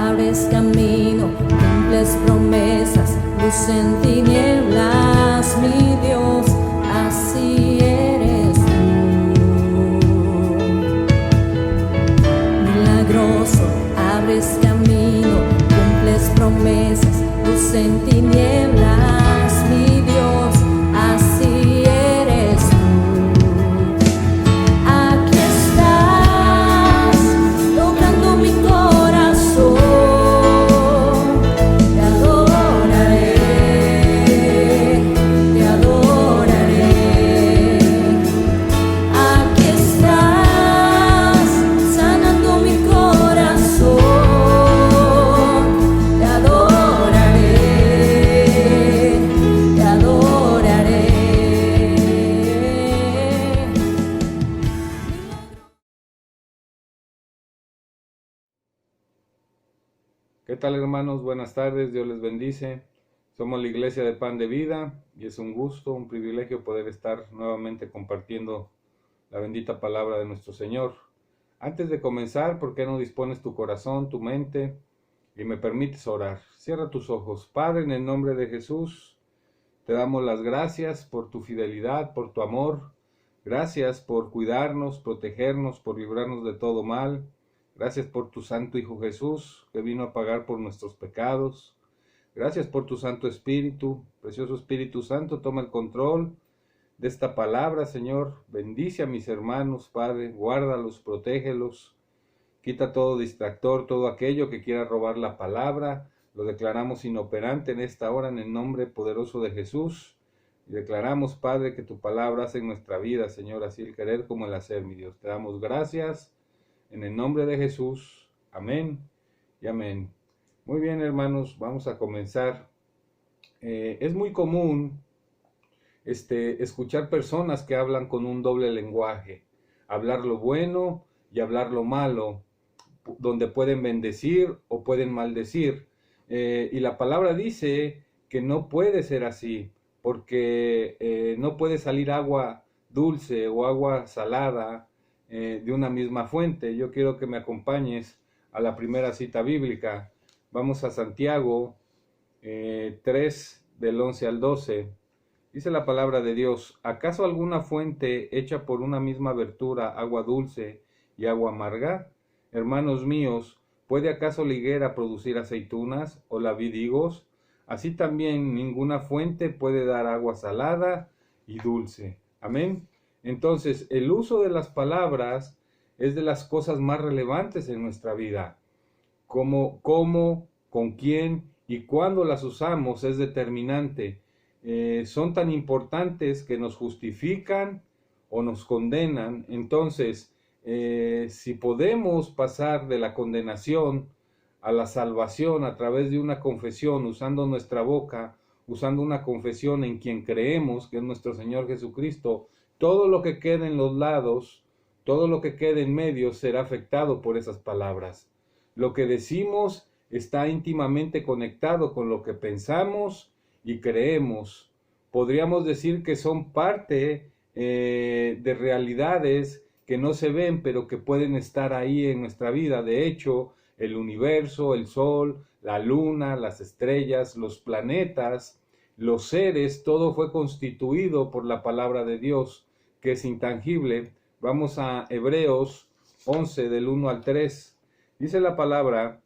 abres camino, cumples promesas, luz en tinieblas, mi Dios, así eres tú. Milagroso, abres camino, cumples promesas, luz en tinieblas, mi Dios, así eres tú. Aquí estás, tocando mi corazón, te adoraré, te adoraré. Aquí estás, sanando mi corazón, te adoraré, te adoraré. ¿Qué tal, hermanos? Buenas tardes, Dios les bendice. Somos la Iglesia de Pan de Vida y es un gusto, un privilegio poder estar nuevamente compartiendo la bendita palabra de nuestro Señor. Antes de comenzar, ¿por qué no dispones tu corazón, tu mente y me permites orar? Cierra tus ojos. Padre, en el nombre de Jesús, te damos las gracias por tu fidelidad, por tu amor. Gracias por cuidarnos, protegernos, por librarnos de todo mal. Gracias por tu Santo Hijo Jesús, que vino a pagar por nuestros pecados. Gracias por tu Santo Espíritu. Precioso Espíritu Santo, toma el control de esta palabra, Señor. Bendice a mis hermanos, Padre. Guárdalos, protégelos. Quita todo distractor, todo aquello que quiera robar la palabra. Lo declaramos inoperante en esta hora en el nombre poderoso de Jesús. Y declaramos, Padre, que tu palabra hace en nuestra vida, Señor, así el querer como el hacer, mi Dios. Te damos gracias. En el nombre de Jesús, amén y amén. Muy bien, hermanos, vamos a comenzar. Es muy común escuchar personas que hablan con un doble lenguaje, hablar lo bueno y hablar lo malo, donde pueden bendecir o pueden maldecir. Y la palabra dice que no puede ser así, porque no puede salir agua dulce o agua salada de una misma fuente. Yo quiero que me acompañes a la primera cita bíblica. Vamos a Santiago 3 del 11 al 12. Dice la palabra de Dios: ¿acaso alguna fuente hecha por una misma abertura, agua dulce y agua amarga? Hermanos míos, ¿puede acaso la higuera producir aceitunas o la vid higos? Así también ninguna fuente puede dar agua salada y dulce. Amén. Entonces, el uso de las palabras es de las cosas más relevantes en nuestra vida. Cómo, con quién y cuándo las usamos es determinante. Son tan importantes que nos justifican o nos condenan. Entonces, si podemos pasar de la condenación a la salvación a través de una confesión, usando nuestra boca, usando una confesión en quien creemos, que es nuestro Señor Jesucristo, todo lo que quede en los lados, todo lo que quede en medio será afectado por esas palabras. Lo que decimos está íntimamente conectado con lo que pensamos y creemos. Podríamos decir que son parte de realidades que no se ven, pero que pueden estar ahí en nuestra vida. De hecho, el universo, el sol, la luna, las estrellas, los planetas, los seres, todo fue constituido por la palabra de Dios, que es intangible. Vamos a Hebreos 11 del 1 al 3. Dice la palabra: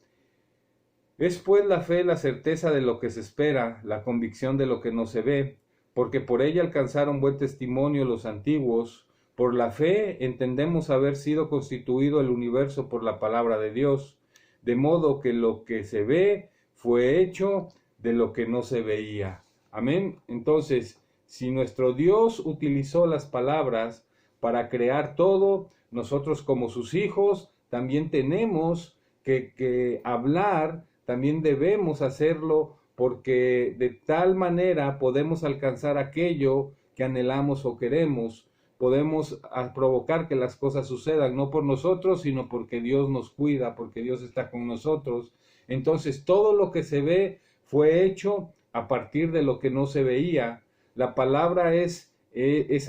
es pues la fe la certeza de lo que se espera, la convicción de lo que no se ve, porque por ella alcanzaron buen testimonio los antiguos. Por la fe entendemos haber sido constituido el universo por la palabra de Dios, de modo que lo que se ve fue hecho de lo que no se veía. Amén. Entonces, si nuestro Dios utilizó las palabras para crear todo, nosotros como sus hijos también tenemos que hablar, también debemos hacerlo, porque de tal manera podemos alcanzar aquello que anhelamos o queremos. Podemos provocar que las cosas sucedan, no por nosotros, sino porque Dios nos cuida, porque Dios está con nosotros. Entonces, todo lo que se ve fue hecho a partir de lo que no se veía. La palabra es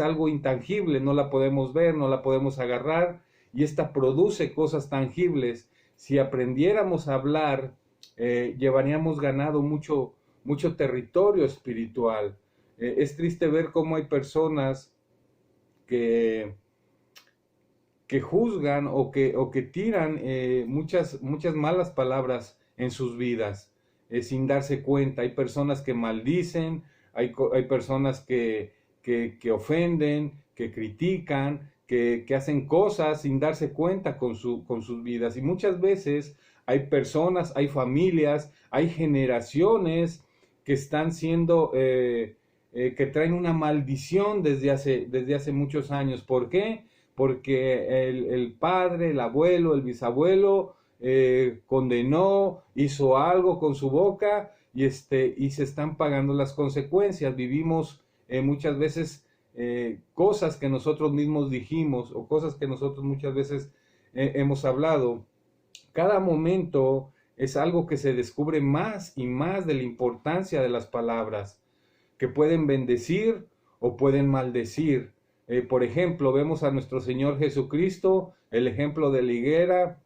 algo intangible, no la podemos ver, no la podemos agarrar, y esta produce cosas tangibles. Si aprendiéramos a hablar llevaríamos ganado mucho territorio espiritual. Es triste ver cómo hay personas que juzgan o que tiran muchas malas palabras en sus vidas sin darse cuenta. Hay personas que maldicen, hay personas que ofenden, que critican, que hacen cosas sin darse cuenta con sus vidas. Y muchas veces hay personas, hay familias, hay generaciones que están siendo, que traen una maldición desde hace muchos años. ¿Por qué? Porque el padre, el abuelo, el bisabuelo condenó, hizo algo con su boca y se están pagando las consecuencias. Vivimos muchas veces cosas que nosotros mismos dijimos o cosas que nosotros muchas veces hemos hablado. Cada momento es algo que se descubre más y más de la importancia de las palabras, que pueden bendecir o pueden maldecir. Por ejemplo, vemos a nuestro Señor Jesucristo, el ejemplo de la higuera,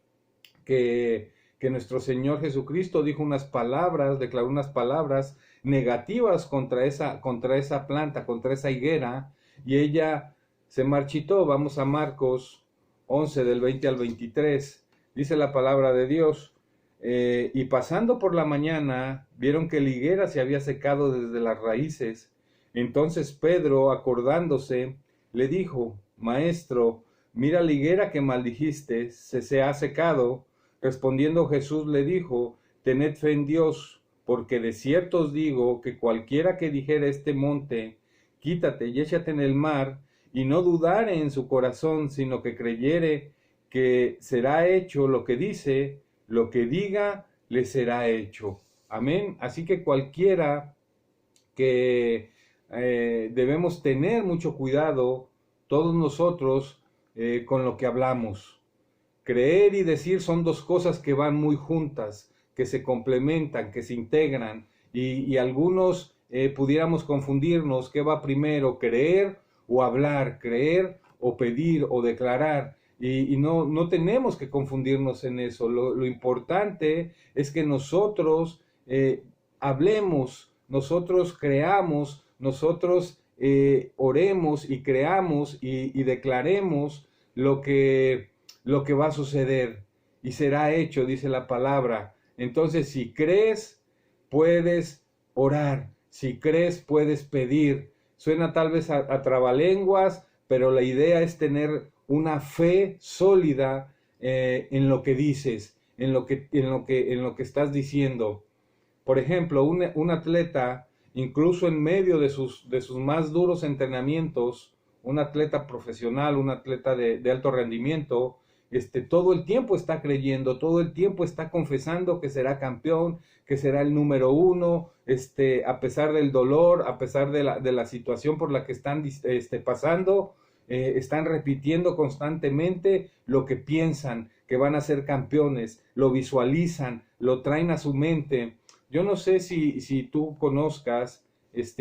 que nuestro Señor Jesucristo dijo unas palabras, declaró unas palabras negativas contra esa planta, contra esa higuera, y ella se marchitó. Vamos a Marcos 11, del 20 al 23. Dice la palabra de Dios: y pasando por la mañana, vieron que la higuera se había secado desde las raíces. Entonces Pedro, acordándose, le dijo: Maestro, mira la higuera que maldijiste, se ha secado. Respondiendo Jesús le dijo: Tened fe en Dios, porque de cierto os digo que cualquiera que dijera a este monte, quítate y échate en el mar, y no dudare en su corazón, sino que creyere que será hecho lo que dice, lo que diga le será hecho. Amén. Así que cualquiera que debemos tener mucho cuidado, todos nosotros, con lo que hablamos. Creer y decir son dos cosas que van muy juntas, que se complementan, que se integran, y algunos pudiéramos confundirnos qué va primero, creer o hablar, creer o pedir o declarar, y no tenemos que confundirnos en eso. Lo importante es que nosotros hablemos, nosotros creamos, nosotros oremos y creamos y declaremos lo que va a suceder, y será hecho, dice la palabra. Entonces, si crees, puedes orar. Si crees, puedes pedir. Suena tal vez a trabalenguas, pero la idea es tener una fe sólida en lo que dices, en lo que estás diciendo. Por ejemplo, un atleta, incluso en medio de sus más duros entrenamientos, un atleta profesional, un atleta de alto rendimiento, todo el tiempo está creyendo, todo el tiempo está confesando que será campeón, que será el número uno, a pesar del dolor, a pesar de la situación por la que están pasando, están repitiendo constantemente lo que piensan, que van a ser campeones, lo visualizan, lo traen a su mente. Yo no sé si tú conozcas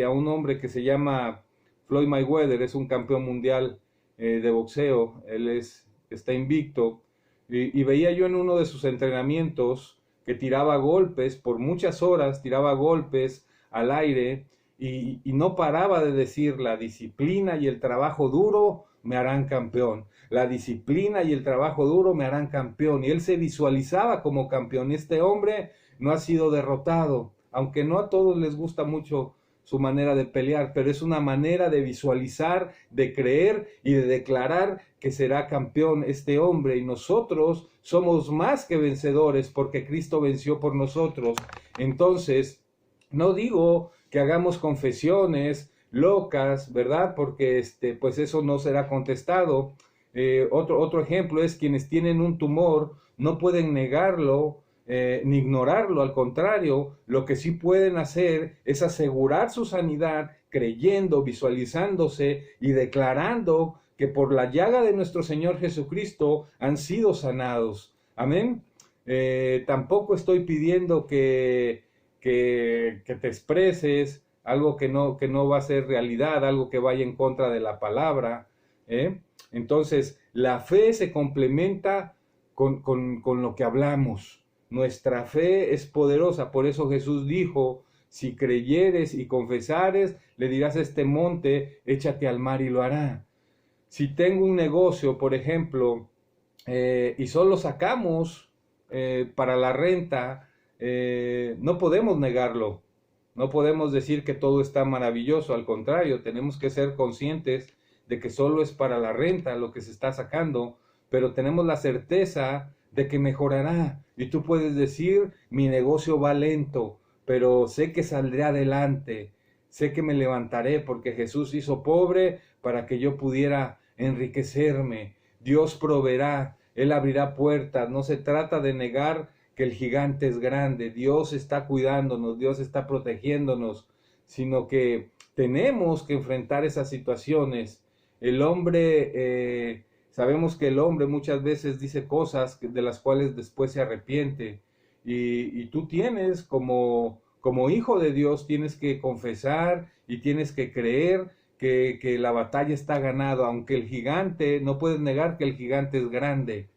a un hombre que se llama Floyd Mayweather. Es un campeón mundial de boxeo. Él está invicto, y veía yo en uno de sus entrenamientos que tiraba golpes por muchas horas, tiraba golpes al aire, y no paraba de decir: la disciplina y el trabajo duro me harán campeón, la disciplina y el trabajo duro me harán campeón. Y él se visualizaba como campeón. Este hombre no ha sido derrotado, aunque no a todos les gusta mucho su manera de pelear, pero es una manera de visualizar, de creer y de declarar que será campeón este hombre. Y nosotros somos más que vencedores, porque Cristo venció por nosotros. Entonces, no digo que hagamos confesiones locas, ¿verdad? Porque pues eso no será contestado. Otro ejemplo es quienes tienen un tumor, no pueden negarlo, ni ignorarlo. Al contrario, lo que sí pueden hacer es asegurar su sanidad, creyendo, visualizándose y declarando que por la llaga de nuestro Señor Jesucristo han sido sanados. Amén. Tampoco estoy pidiendo que te expreses algo que no va a ser realidad, algo que vaya en contra de la palabra. Entonces, la fe se complementa con lo que hablamos. Nuestra fe es poderosa, por eso Jesús dijo, si creyeres y confesares, le dirás a este monte, échate al mar y lo hará. Si tengo un negocio, por ejemplo, y solo sacamos para la renta, no podemos negarlo. No podemos decir que todo está maravilloso, al contrario, tenemos que ser conscientes de que solo es para la renta lo que se está sacando, pero tenemos la certeza de que mejorará. Y tú puedes decir, mi negocio va lento, pero sé que saldré adelante, sé que me levantaré porque Jesús hizo pobre para que yo pudiera enriquecerme. Dios proveerá, Él abrirá puertas. No se trata de negar que el gigante es grande. Dios está cuidándonos, Dios está protegiéndonos, sino que tenemos que enfrentar esas situaciones. El hombre, sabemos que el hombre muchas veces dice cosas de las cuales después se arrepiente. Y tú tienes como hijo de Dios, tienes que confesar y tienes que creer que la batalla está ganada, aunque el gigante, no puedes negar que el gigante es grande,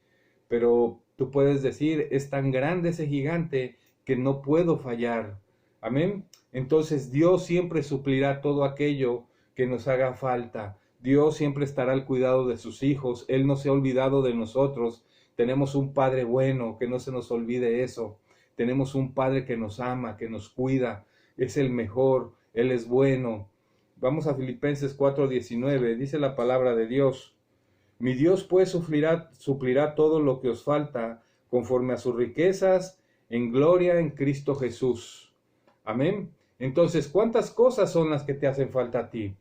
pero tú puedes decir, es tan grande ese gigante que no puedo fallar. Amén. Entonces Dios siempre suplirá todo aquello que nos haga falta. Dios siempre estará al cuidado de sus hijos. Él no se ha olvidado de nosotros. Tenemos un Padre bueno, que no se nos olvide eso. Tenemos un Padre que nos ama, que nos cuida. Es el mejor, Él es bueno. Vamos a Filipenses 4:19. Dice la palabra de Dios. Mi Dios pues suplirá todo lo que os falta conforme a sus riquezas en gloria en Cristo Jesús. Amén. Entonces, ¿cuántas cosas son las que te hacen falta a ti?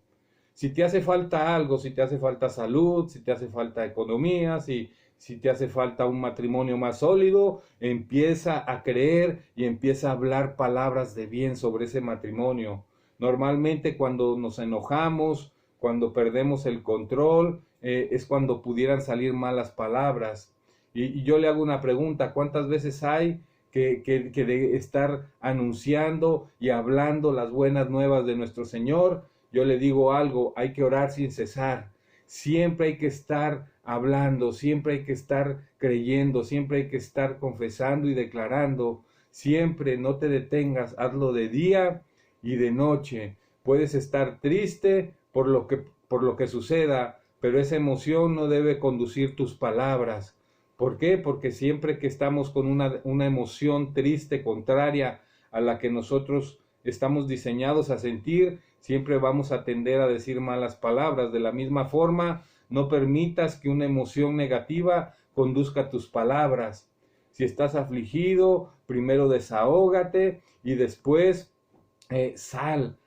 Si te hace falta algo, si te hace falta salud, si te hace falta economía, si te hace falta un matrimonio más sólido, empieza a creer y empieza a hablar palabras de bien sobre ese matrimonio. Normalmente cuando nos enojamos, cuando perdemos el control, es cuando pudieran salir malas palabras. Y yo le hago una pregunta, ¿cuántas veces hay que de estar anunciando y hablando las buenas nuevas de nuestro Señor? Yo le digo algo, hay que orar sin cesar. Siempre hay que estar hablando, siempre hay que estar creyendo, siempre hay que estar confesando y declarando. Siempre no te detengas, hazlo de día y de noche. Puedes estar triste por lo que suceda, pero esa emoción no debe conducir tus palabras. ¿Por qué? Porque siempre que estamos con una emoción triste, contraria a la que nosotros estamos diseñados a sentir, siempre vamos a tender a decir malas palabras. De la misma forma, no permitas que una emoción negativa conduzca tus palabras. Si estás afligido, primero desahógate y después sal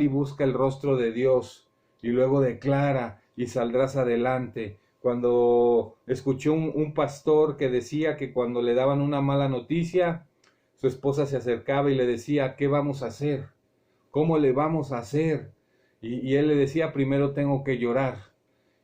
y busca el rostro de Dios y luego declara y saldrás adelante. Cuando escuché un pastor que decía que cuando le daban una mala noticia, su esposa se acercaba y le decía, ¿qué vamos a hacer? ¿Cómo le vamos a hacer? Y él le decía, primero tengo que llorar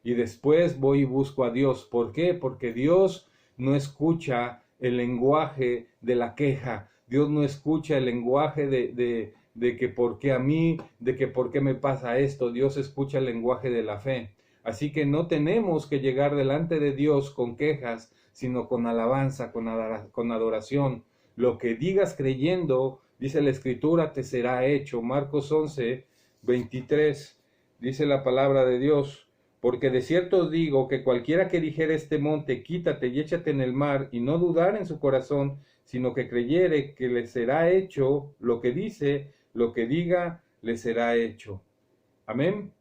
y después voy y busco a Dios. ¿Por qué? Porque Dios no escucha el lenguaje de la queja. Dios no escucha el lenguaje de que por qué a mí, de que por qué me pasa esto. Dios escucha el lenguaje de la fe. Así que no tenemos que llegar delante de Dios con quejas, sino con alabanza, con adoración. Lo que digas creyendo, dice la Escritura, te será hecho. Marcos 11:23, dice la palabra de Dios. Porque de cierto os digo que cualquiera que dijere este monte, quítate y échate en el mar, y no dudar en su corazón, sino que creyere que le será hecho lo que dice, lo que diga, le será hecho. Amén.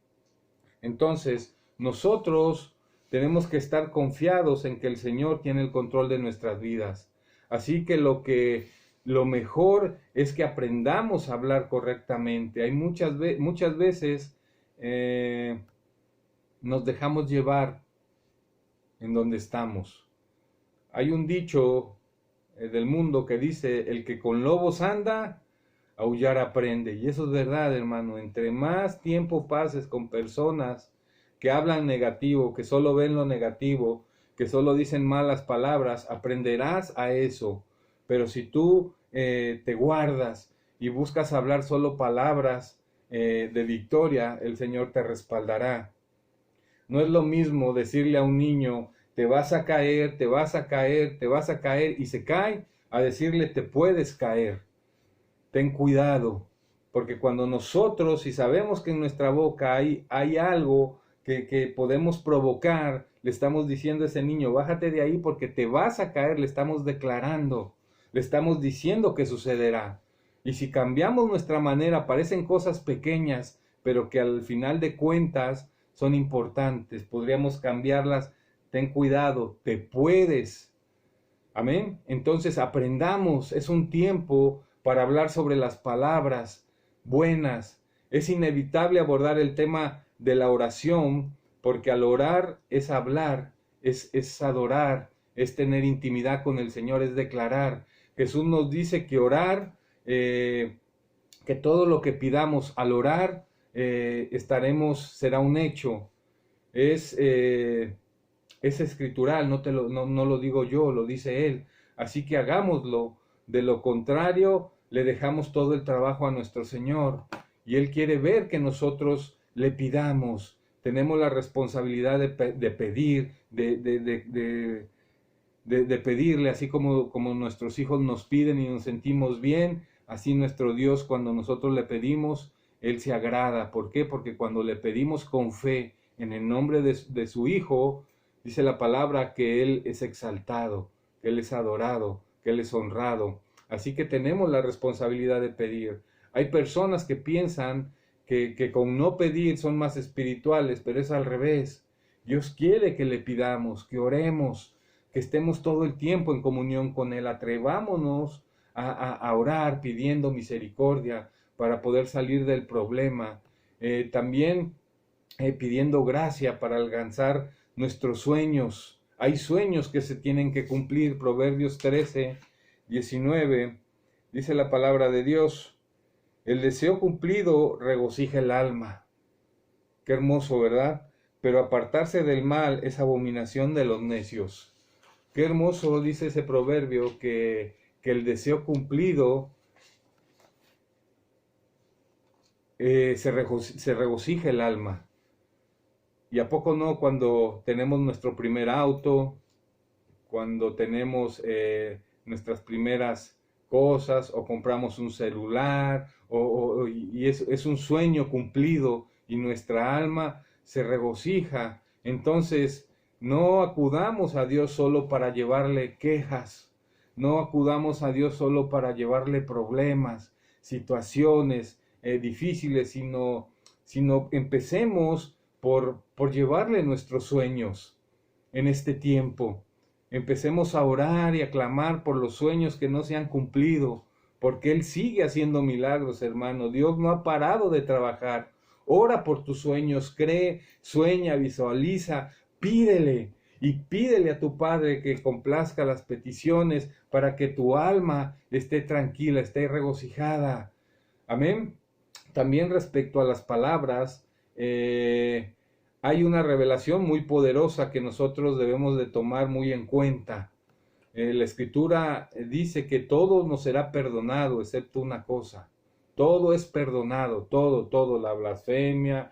Entonces, nosotros tenemos que estar confiados en que el Señor tiene el control de nuestras vidas. Así que lo mejor es que aprendamos a hablar correctamente. Hay muchas veces nos dejamos llevar en donde estamos. Hay un dicho del mundo que dice, el que con lobos anda, aullar aprende. Y eso es verdad, hermano. Entre más tiempo pases con personas que hablan negativo, que solo ven lo negativo, que solo dicen malas palabras, aprenderás a eso. Pero si tú te guardas y buscas hablar solo palabras de victoria, el Señor te respaldará. No es lo mismo decirle a un niño, te vas a caer, te vas a caer, te vas a caer, y se cae, a decirle te puedes caer, ten cuidado, porque cuando nosotros, si sabemos que en nuestra boca hay algo que podemos provocar, le estamos diciendo a ese niño, bájate de ahí porque te vas a caer, le estamos declarando, le estamos diciendo que sucederá. Y si cambiamos nuestra manera, parecen cosas pequeñas, pero que al final de cuentas son importantes, podríamos cambiarlas, ten cuidado, te puedes. Amén. Entonces aprendamos, es un tiempo para hablar sobre las palabras buenas. Es inevitable abordar el tema de la oración, porque al orar es hablar, es adorar, es tener intimidad con el Señor, es declarar. Jesús nos dice que orar, que todo lo que pidamos al orar, será un hecho. Es escritural, no lo digo yo, lo dice Él. Así que hagámoslo. De lo contrario, le dejamos todo el trabajo a nuestro Señor. Y Él quiere ver que nosotros le pidamos. Tenemos la responsabilidad de pedir, de pedirle, así como nuestros hijos nos piden y nos sentimos bien, así nuestro Dios, cuando nosotros le pedimos, Él se agrada. ¿Por qué? Porque cuando le pedimos con fe en el nombre de su Hijo, dice la palabra que Él es exaltado, que Él es adorado, que Él es honrado. Así que tenemos la responsabilidad de pedir. Hay personas que piensan que con no pedir son más espirituales, pero es al revés. Dios quiere que le pidamos, que oremos, que estemos todo el tiempo en comunión con Él. Atrevámonos a orar pidiendo misericordia para poder salir del problema. También pidiendo gracia para alcanzar nuestros sueños. Hay sueños que se tienen que cumplir. Proverbios 13, 19, dice la palabra de Dios, el deseo cumplido regocija el alma. Qué hermoso, ¿verdad? Pero apartarse del mal es abominación de los necios. Qué hermoso dice ese proverbio que el deseo cumplido se regocija el alma. ¿Y a poco no cuando tenemos nuestro primer auto, cuando tenemos nuestras primeras cosas o compramos un celular y es un sueño cumplido y nuestra alma se regocija? Entonces no acudamos a Dios solo para llevarle quejas, no acudamos a Dios solo para llevarle problemas, situaciones difíciles, sino empecemos por llevarle nuestros sueños en este tiempo. Empecemos a orar y a clamar por los sueños que no se han cumplido, porque Él sigue haciendo milagros, hermano. Dios no ha parado de trabajar. Ora por tus sueños, cree, sueña, visualiza, pídele y pídele a tu Padre que complazca las peticiones para que tu alma esté tranquila, esté regocijada. Amén. También respecto a las palabras, hay una revelación muy poderosa que nosotros debemos de tomar muy en cuenta. La Escritura dice que todo nos será perdonado, excepto una cosa. Todo es perdonado, todo, la blasfemia,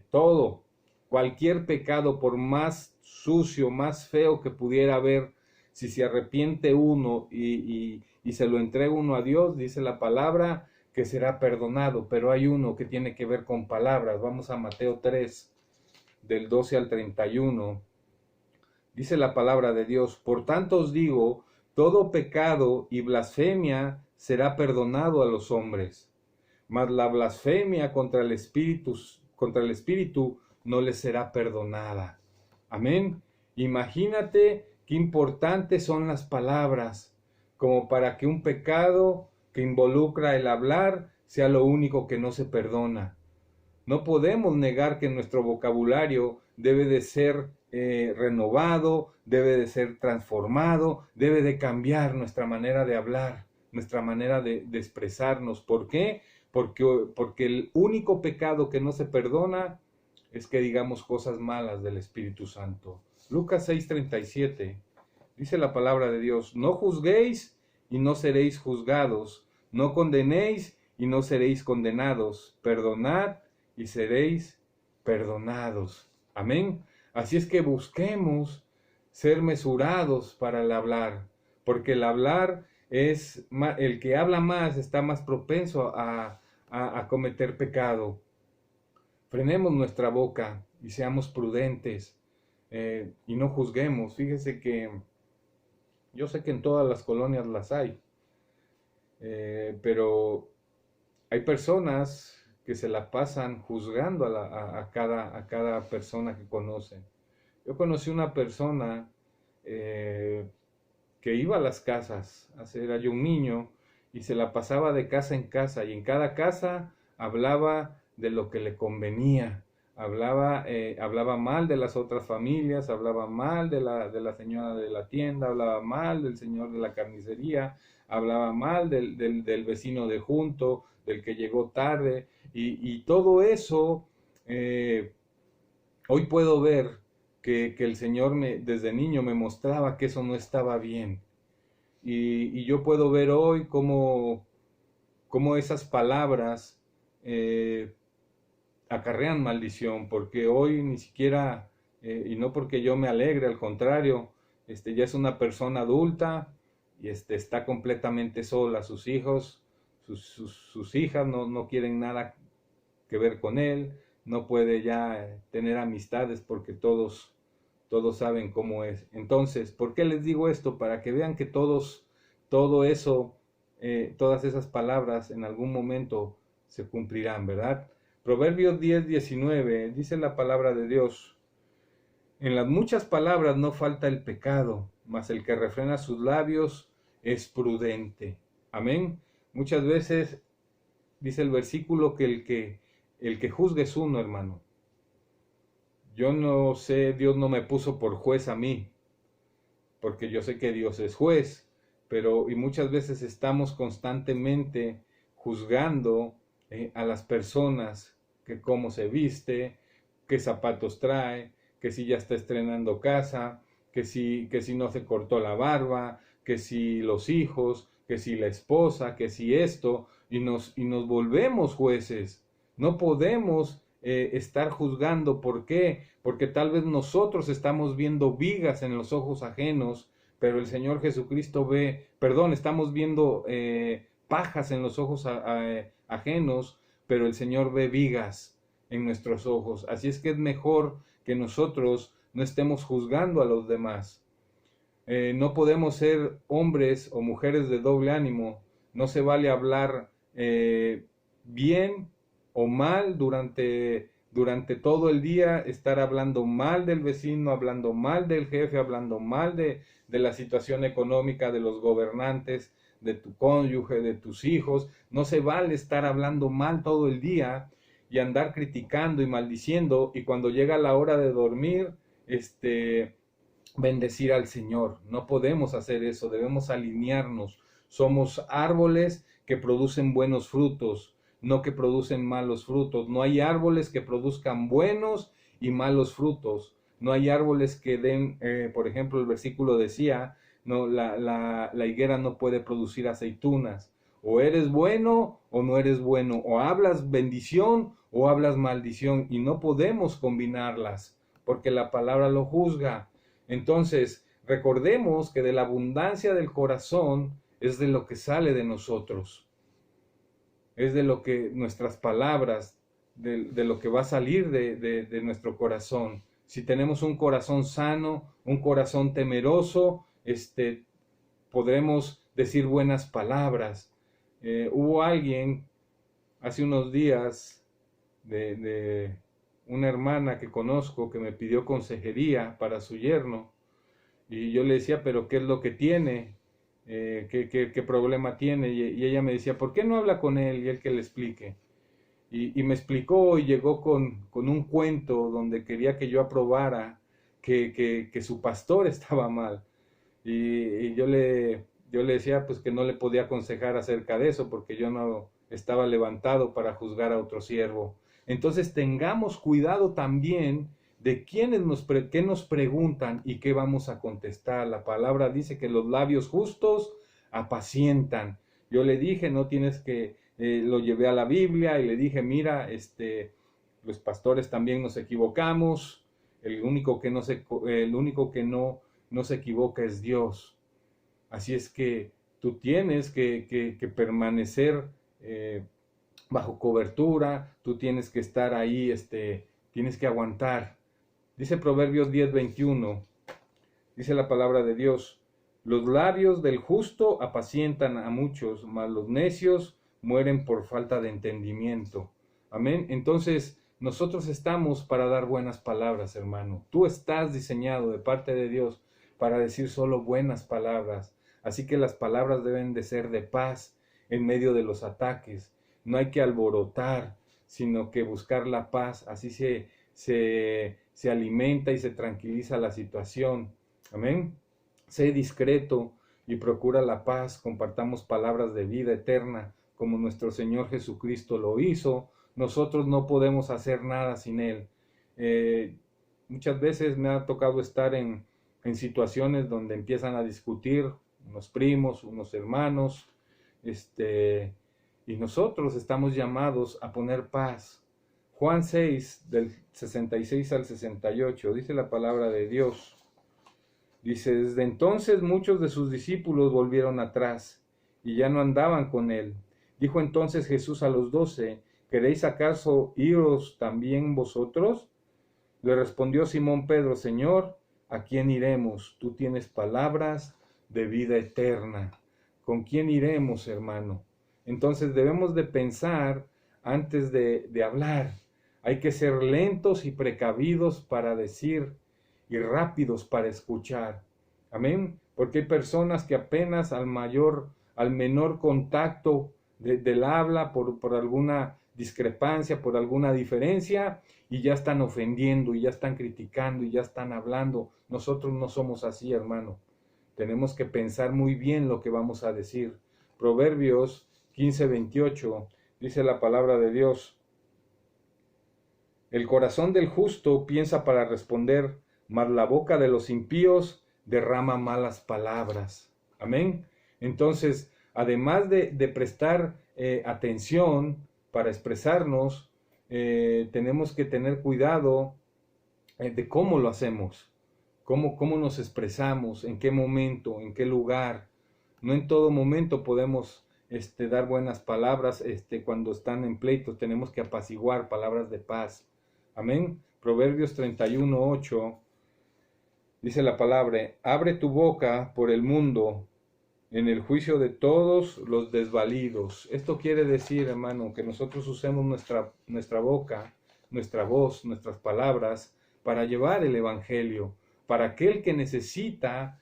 todo. Cualquier pecado, por más sucio, más feo que pudiera haber, si se arrepiente uno y se lo entrega uno a Dios, dice la palabra que será perdonado. Pero hay uno que tiene que ver con palabras. Vamos a Mateo 3, del 12 al 31. Dice la palabra de Dios, por tanto os digo, todo pecado y blasfemia será perdonado a los hombres, mas la blasfemia contra el Espíritu no les será perdonada. Amén. Imagínate qué importantes son las palabras, como para que un pecado que involucra el hablar sea lo único que no se perdona. No podemos negar que nuestro vocabulario debe de ser renovado, debe de ser transformado, debe de cambiar nuestra manera de hablar, nuestra manera de expresarnos. ¿Por qué? Porque el único pecado que no se perdona es que digamos cosas malas del Espíritu Santo. Lucas 6:37 dice la palabra de Dios, no juzguéis y no seréis juzgados, no condenéis y no seréis condenados, perdonad y seréis perdonados. Amén. Así es que busquemos ser mesurados para el hablar, porque el hablar el que habla más está más propenso a cometer pecado. Frenemos nuestra boca y seamos prudentes, y no juzguemos. Fíjese que yo sé que en todas las colonias las hay, pero hay personas que se la pasan juzgando a cada persona que conocen. Yo conocí una persona que iba a las casas, era yo un niño, y se la pasaba de casa en casa, y en cada casa hablaba de lo que le convenía, hablaba mal de las otras familias, hablaba mal de la señora de la tienda, hablaba mal del señor de la carnicería, hablaba mal del vecino de junto, del que llegó tarde, y todo eso, hoy puedo ver que el Señor desde niño me mostraba que eso no estaba bien. Y yo puedo ver hoy cómo esas palabras acarrean maldición, porque hoy ni siquiera, y no porque yo me alegre, al contrario, ya es una persona adulta y está completamente sola. Sus hijos, sus hijas no quieren nada que ver con él, no puede ya tener amistades porque todos saben cómo es. Entonces, ¿por qué les digo esto? Para que vean que todo eso, todas esas palabras en algún momento se cumplirán, ¿verdad? Proverbios 10:19 dice la palabra de Dios: en las muchas palabras no falta el pecado, mas el que refrena sus labios es prudente. Amén. Muchas veces dice el versículo que el que juzga es uno, hermano. Yo no sé, Dios no me puso por juez a mí, porque yo sé que Dios es juez, y muchas veces estamos constantemente juzgando a las personas, que cómo se viste, qué zapatos trae, que si ya está estrenando casa, que si no se cortó la barba, que si los hijos, que si la esposa, que si esto, y nos volvemos jueces. No podemos estar juzgando. ¿Por qué? Porque tal vez nosotros estamos viendo vigas en los ojos ajenos, pero el Señor Jesucristo estamos viendo pajas en los ojos ajenos, pero el Señor ve vigas en nuestros ojos. Así es que es mejor que nosotros no estemos juzgando a los demás. No podemos ser hombres o mujeres de doble ánimo. No se vale hablar bien o mal durante todo el día, estar hablando mal del vecino, hablando mal del jefe, hablando mal de la situación económica, de los gobernantes, de tu cónyuge, de tus hijos. No se vale estar hablando mal todo el día y andar criticando y maldiciendo, y cuando llega la hora de dormir, bendecir al Señor. No podemos hacer eso, debemos alinearnos. Somos árboles que producen buenos frutos, no que producen malos frutos. No hay árboles que produzcan buenos y malos frutos. No hay árboles que den, por ejemplo, el versículo decía, no, la higuera no puede producir aceitunas. O eres bueno o no eres bueno. O hablas bendición o hablas maldición. Y no podemos combinarlas, porque la palabra lo juzga. Entonces, recordemos que de la abundancia del corazón es de lo que sale de nosotros. Es de lo que nuestras palabras, de lo que va a salir de nuestro corazón. Si tenemos un corazón sano, un corazón temeroso, podremos decir buenas palabras. Hubo alguien hace unos días de una hermana que conozco que me pidió consejería para su yerno, y yo le decía, pero ¿qué es lo que tiene? ¿Qué problema tiene? Y ella me decía, ¿por qué no habla con él y él que le explique? Y me explicó, y llegó con un cuento donde quería que yo aprobara que su pastor estaba mal. Y yo le decía pues que no le podía aconsejar acerca de eso, porque yo no estaba levantado para juzgar a otro siervo. Entonces tengamos cuidado también de quienes qué nos preguntan y qué vamos a contestar. La palabra dice que los labios justos apacientan. Yo le dije, no tienes que, lo llevé a la Biblia y le dije, mira, los pastores también nos equivocamos, el único que no se equivoca es Dios. Así es que tú tienes que permanecer bajo cobertura, tú tienes que estar ahí, tienes que aguantar. Dice Proverbios 10:21, dice la palabra de Dios, los labios del justo apacientan a muchos, mas los necios mueren por falta de entendimiento. Amén. Entonces, nosotros estamos para dar buenas palabras, hermano. Tú estás diseñado de parte de Dios para decir solo buenas palabras. Así que las palabras deben de ser de paz en medio de los ataques. No hay que alborotar, sino que buscar la paz. Así se alimenta y se tranquiliza la situación. Amén. Sé discreto y procura la paz. Compartamos palabras de vida eterna como nuestro Señor Jesucristo lo hizo. Nosotros no podemos hacer nada sin Él. Muchas veces me ha tocado estar en situaciones donde empiezan a discutir unos primos, unos hermanos, y nosotros estamos llamados a poner paz. Juan 6, del 66 al 68, dice la palabra de Dios. Dice, desde entonces muchos de sus discípulos volvieron atrás y ya no andaban con él. Dijo entonces Jesús a los 12, ¿queréis acaso iros también vosotros? Le respondió Simón Pedro, Señor, ¿a quién iremos? Tú tienes palabras de vida eterna. ¿Con quién iremos, hermano? Entonces debemos de pensar antes de hablar. Hay que ser lentos y precavidos para decir y rápidos para escuchar. Amén. Porque hay personas que apenas al menor contacto del habla, por alguna discrepancia, por alguna diferencia, y ya están ofendiendo, y ya están criticando, y ya están hablando. Nosotros no somos así, hermano. Tenemos que pensar muy bien lo que vamos a decir. Proverbios 15:28, dice la palabra de Dios. El corazón del justo piensa para responder, mas la boca de los impíos derrama malas palabras. Amén. Entonces, además de prestar atención para expresarnos, tenemos que tener cuidado de cómo lo hacemos, cómo nos expresamos, en qué momento, en qué lugar. No en todo momento podemos dar buenas palabras. Cuando están en pleitos tenemos que apaciguar, palabras de paz. Amén. Proverbios 31:8 dice la palabra, abre tu boca por el mundo en el juicio de todos los desvalidos. Esto quiere decir, hermano, que nosotros usemos nuestra boca, nuestra voz, nuestras palabras para llevar el evangelio, para aquel que necesita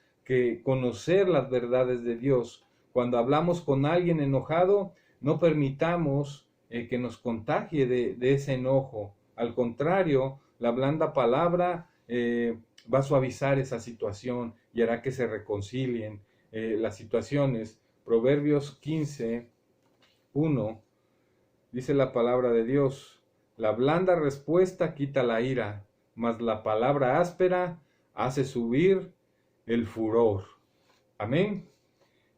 conocer las verdades de Dios. Cuando hablamos con alguien enojado, no permitamos que nos contagie de ese enojo. Al contrario, la blanda palabra va a suavizar esa situación y hará que se reconcilien las situaciones. Proverbios 15:1 dice la palabra de Dios, la blanda respuesta quita la ira, mas la palabra áspera hace subir el furor. Amén.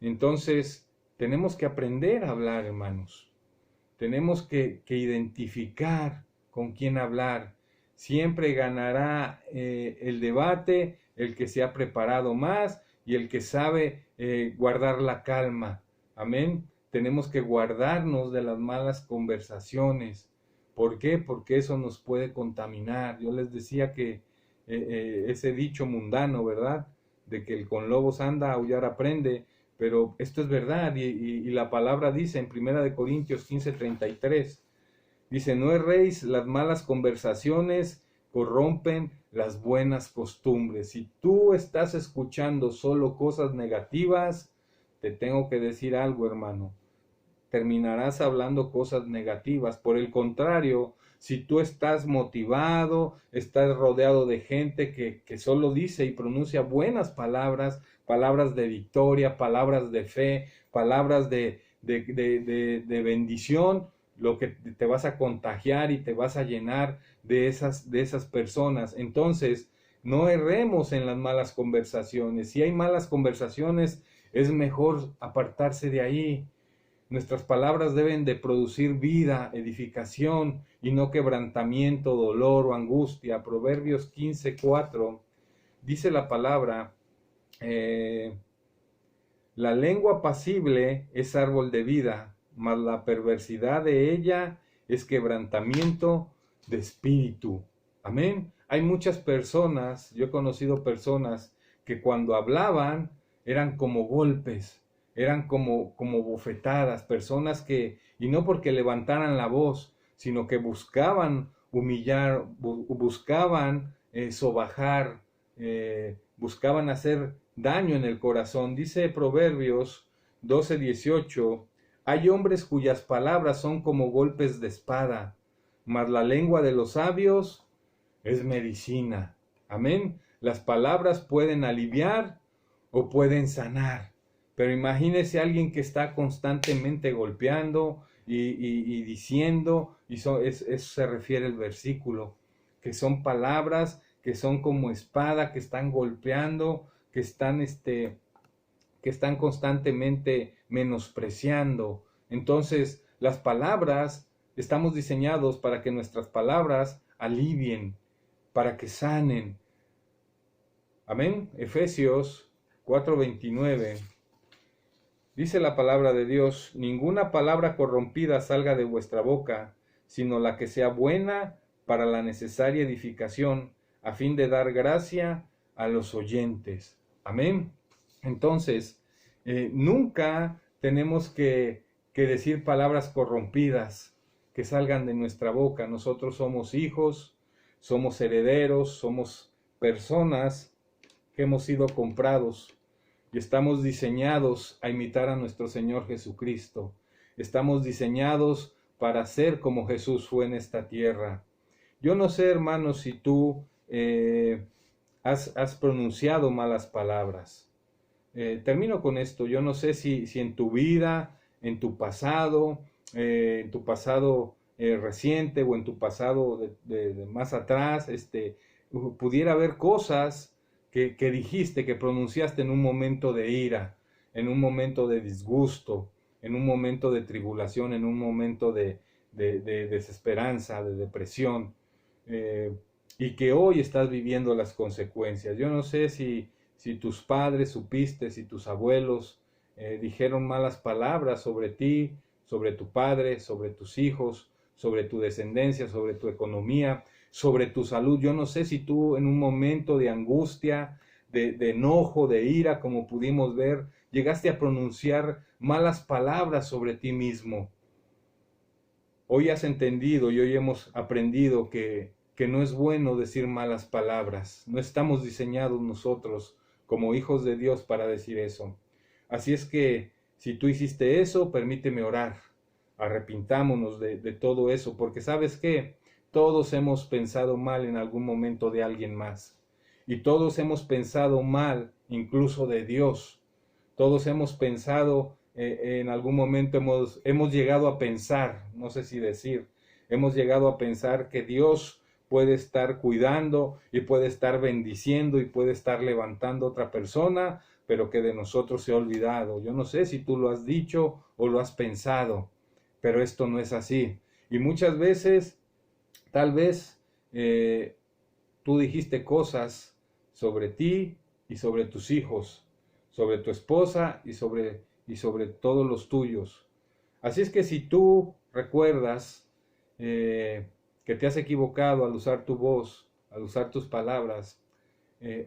Entonces, tenemos que aprender a hablar, hermanos. Tenemos que identificar con quién hablar. Siempre ganará el debate el que se ha preparado más y el que sabe guardar la calma. Amén. Tenemos que guardarnos de las malas conversaciones. ¿Por qué? Porque eso nos puede contaminar. Yo les decía que ese dicho mundano, ¿verdad? De que el con lobos anda, aullar aprende. Pero esto es verdad y la palabra dice en 1 Corintios 15:33, dice, no erréis, las malas conversaciones corrompen las buenas costumbres. Si tú estás escuchando solo cosas negativas, te tengo que decir algo, hermano. Terminarás hablando cosas negativas. Por el contrario, si tú estás motivado, estás rodeado de gente que solo dice y pronuncia buenas palabras, palabras de victoria, palabras de fe, palabras de bendición, lo que te vas a contagiar y te vas a llenar de esas personas. Entonces, no erremos en las malas conversaciones. Si hay malas conversaciones, es mejor apartarse de ahí. Nuestras palabras deben de producir vida, edificación y no quebrantamiento, dolor o angustia. Proverbios 15:4 dice la palabra, La lengua apacible es árbol de vida, mas la perversidad de ella es quebrantamiento de espíritu. Amén. Hay muchas personas, yo he conocido personas que cuando hablaban eran como golpes, eran como bofetadas, personas que, y no porque levantaran la voz, sino que buscaban humillar, buscaban sobajar, buscaban hacer daño en el corazón. Dice Proverbios 12:18, hay hombres cuyas palabras son como golpes de espada, mas la lengua de los sabios es medicina. Amén. Las palabras pueden aliviar o pueden sanar. Pero imagínese a alguien que está constantemente golpeando y diciendo, y eso se refiere el versículo, que son palabras que son como espada, que están golpeando, que están constantemente menospreciando. Entonces, las palabras, estamos diseñados para que nuestras palabras alivien, para que sanen. Amén. Efesios 4:29. Dice la palabra de Dios, ninguna palabra corrompida salga de vuestra boca, sino la que sea buena para la necesaria edificación, a fin de dar gracia a los oyentes. Amén. Entonces, nunca tenemos que decir palabras corrompidas que salgan de nuestra boca. Nosotros somos hijos, somos herederos, somos personas que hemos sido comprados y estamos diseñados a imitar a nuestro Señor Jesucristo. Estamos diseñados para ser como Jesús fue en esta tierra. Yo no sé, hermanos, si tú has pronunciado malas palabras. Termino con esto. Yo no sé si en tu vida, en tu pasado reciente o en tu pasado de más atrás, pudiera haber cosas que dijiste, que pronunciaste en un momento de ira, en un momento de disgusto, en un momento de tribulación, en un momento de desesperanza, de depresión, y que hoy estás viviendo las consecuencias. Yo no sé si tus padres supiste, si tus abuelos dijeron malas palabras sobre ti, sobre tu padre, sobre tus hijos, sobre tu descendencia, sobre tu economía, sobre tu salud. Yo no sé si tú en un momento de angustia, de enojo, de ira, como pudimos ver, llegaste a pronunciar malas palabras sobre ti mismo. Hoy has entendido y hoy hemos aprendido que no es bueno decir malas palabras. No estamos diseñados nosotros como hijos de Dios para decir eso. Así es que si tú hiciste eso, permíteme orar. Arrepintámonos de todo eso, porque ¿sabes qué? Todos hemos pensado mal en algún momento de alguien más. Y todos hemos pensado mal incluso de Dios. Todos hemos pensado, en algún momento hemos llegado a pensar, no sé si decir, hemos llegado a pensar que Dios puede estar cuidando y puede estar bendiciendo y puede estar levantando a otra persona, pero que de nosotros se ha olvidado. Yo no sé si tú lo has dicho o lo has pensado, pero esto no es así. Y muchas veces, tal vez, tú dijiste cosas sobre ti y sobre tus hijos, sobre tu esposa y sobre todos los tuyos. Así es que si tú recuerdas que te has equivocado al usar tu voz, al usar tus palabras,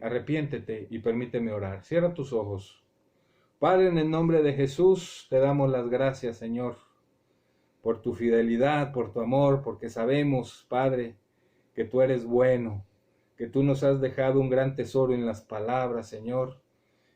arrepiéntete y permíteme orar. Cierra tus ojos. Padre, en el nombre de Jesús, te damos las gracias, Señor, por tu fidelidad, por tu amor, porque sabemos, Padre, que tú eres bueno, que tú nos has dejado un gran tesoro en las palabras, Señor,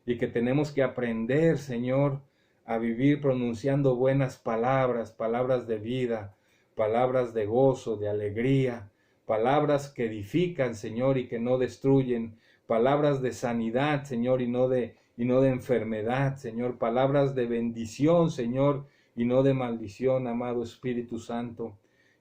y que tenemos que aprender, Señor, a vivir pronunciando buenas palabras, palabras de vida, palabras de gozo, de alegría, palabras que edifican, Señor, y que no destruyen, palabras de sanidad, Señor, y no de enfermedad, Señor, palabras de bendición, Señor, y no de maldición, amado Espíritu Santo.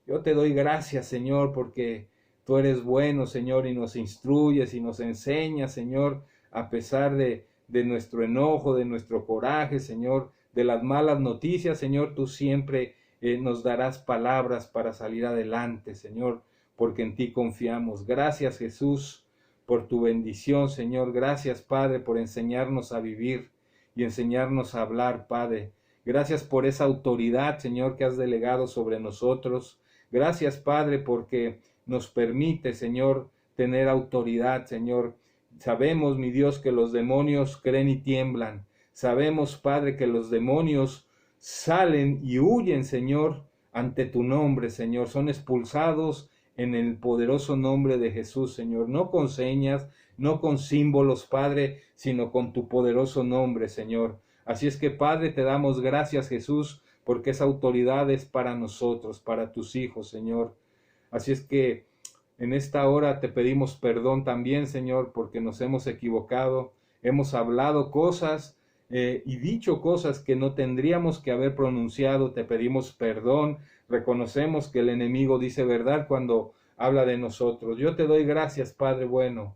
Yo te doy gracias, Señor, porque tú eres bueno, Señor, y nos instruyes y nos enseñas, Señor, a pesar de nuestro enojo, de nuestro coraje, Señor, de las malas noticias, Señor, tú siempre nos darás palabras para salir adelante, Señor, porque en ti confiamos. Gracias, Jesús, por tu bendición, Señor. Gracias, Padre, por enseñarnos a vivir. y enseñarnos a hablar, Padre. Gracias por esa autoridad, Señor, que has delegado sobre nosotros. Gracias, Padre, porque nos permite, Señor, tener autoridad, Señor. Sabemos, mi Dios, que los demonios creen y tiemblan. Sabemos, Padre, que los demonios salen y huyen, Señor, ante tu nombre, Señor. Son expulsados en el poderoso nombre de Jesús, Señor. No con señas, no con símbolos, Padre, sino con tu poderoso nombre, Señor. Así es que, Padre, te damos gracias, Jesús, porque esa autoridad es para nosotros, para tus hijos, Señor. Así es que en esta hora te pedimos perdón también, Señor, porque nos hemos equivocado, hemos hablado cosas y dicho cosas que no tendríamos que haber pronunciado. Te pedimos perdón, reconocemos que el enemigo dice verdad cuando habla de nosotros. Yo te doy gracias, Padre bueno.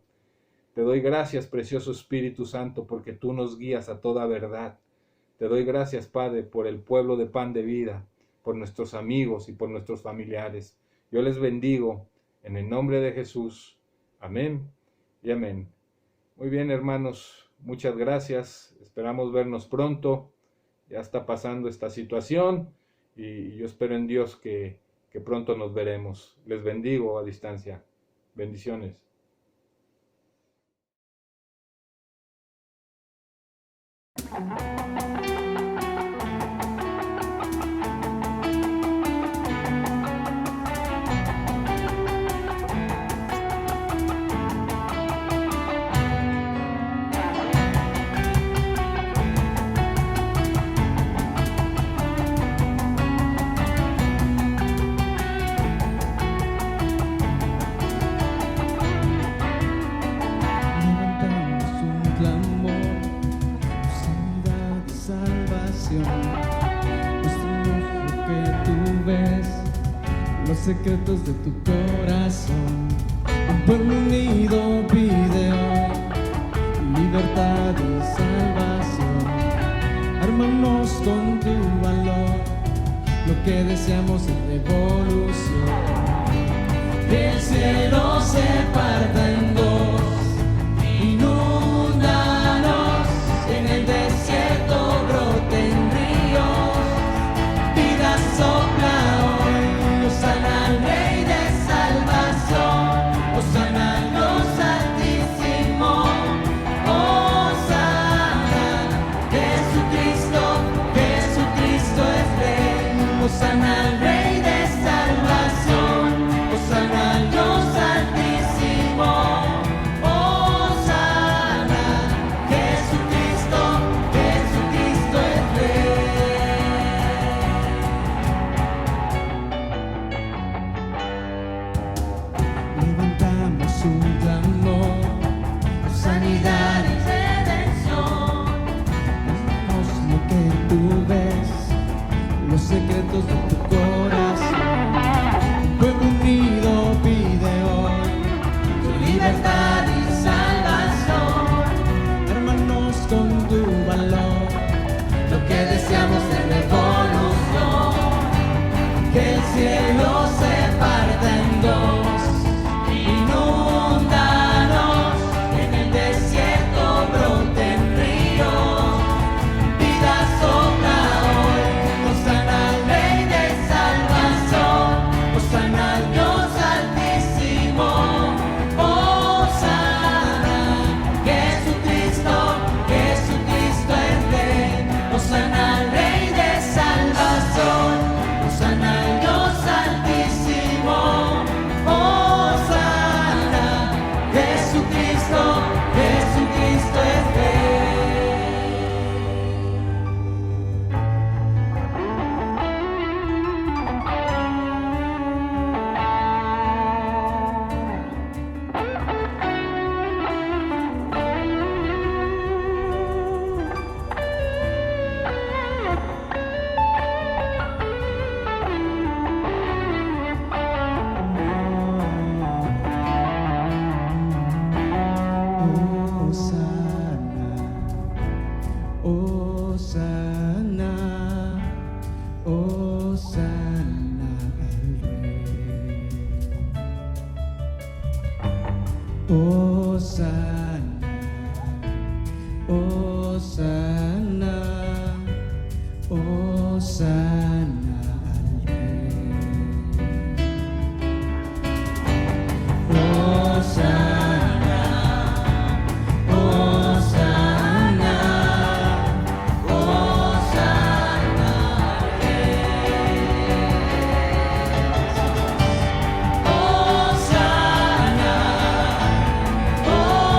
Te doy gracias, precioso Espíritu Santo, porque tú nos guías a toda verdad. Te doy gracias, Padre, por el pueblo de Pan de Vida, por nuestros amigos y por nuestros familiares. Yo les bendigo en el nombre de Jesús. Amén y amén. Muy bien, hermanos, muchas gracias. Esperamos vernos pronto. Ya está pasando esta situación y yo espero en Dios que pronto nos veremos. Les bendigo a distancia. Bendiciones. Levantamos un clamor, sanidad y salvación. Mostramos lo que tú ves, los secretos de tu corazón. Un pueblo unido pide hoy libertad y salvación. Ármanos con tu valor, lo que deseamos es revolución. Que el cielo se parta en dos, inúndanos, en el desierto broten ríos, vida sopla hoy, hosana al Rey de salvación, hosana al Dios altísimo, hosana, Jesucristo, Jesucristo es Rey, hosana al Rey de salvación, hosana al Dios altísimo, hosana, Jesucristo, Jesucristo es Rey. Levantamos un clamor, sanidad y redención. Mostramos lo que tú ves, los secretos de tu corazón. Un pueblo unido pide hoy tu libertad y salvación. Hermanos, con tu valor, lo que deseamos es revolución. Que el cielo se parta en dos, inúndanos, en el desierto broten ríos, vida sopla hoy, hosana al Rey de salvación, hosana al Dios altísimo, hosana, Jesucristo, Jesucristo es Rey, hosana al Rey Hosana al Rey. Hosana, Hosana, Hosana al Rey. Hosana,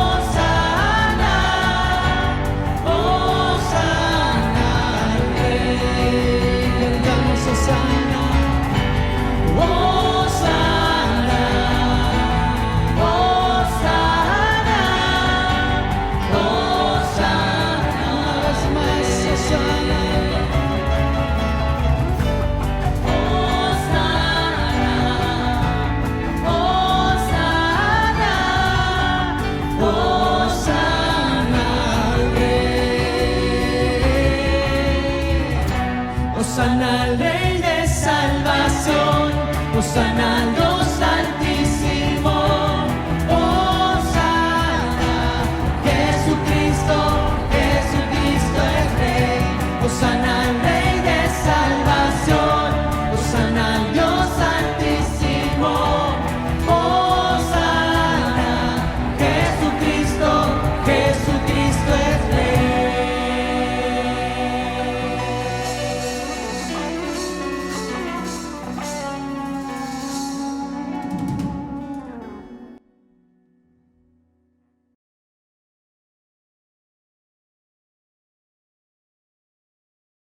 Hosana, Hosana al Rey. Cantamos Hosana, Hosana, Hosana, Hosana. Una vez más, Hosana. Hosana al Rey de salvación, Hosana al